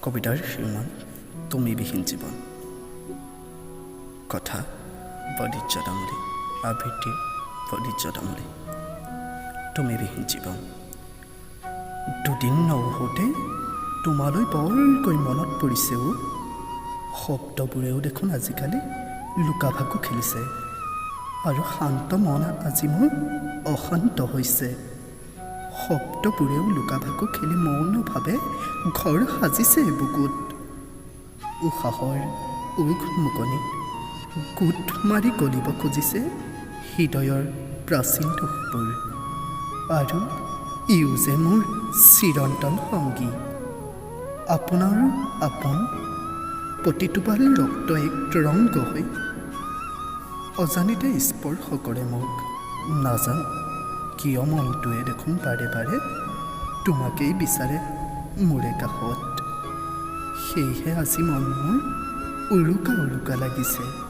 কবিতাৰ শিৰোনাম তুমিবিহীন জীৱন। কথা বদিত তামুলী, আবৃত্তি বদিত তামুলী। তুমিবিহীন জীৱন। দুদিন নৌহোঁতে তোমালৈ বৰকৈ মনত পৰিছেও, শব্দবোৰেও দেখোন আজিকালি লুকা-ভাকু খেলিছে, আৰু শান্ত মন আজি মোৰ অশান্ত হৈছে। শব্দবোৰেও লুকা-ভাকু খেলি মৌনভাৱে ঘৰ সাজিছে বুকুত। উশাহৰ উঘ মুকনিত গোট মাৰি গলিব খুজিছে হৃদয়ৰ প্ৰাচীন দুখবোৰ, আৰু ইও যে মোৰ চিৰন্তন সংগী। আপোনাৰ আপোন প্ৰতিটোপাল ৰক্ত এক তৰংগ হৈ অজানিতে স্পৰ্শ কৰে মোক। নাজানো কিয় মনটোৱে দেখোন বাৰে বাৰে তোমাকেই বিচাৰে মোৰে কাষত। সেয়েহে আজি মন মোৰ উৰুকা উৰুকা লাগিছে।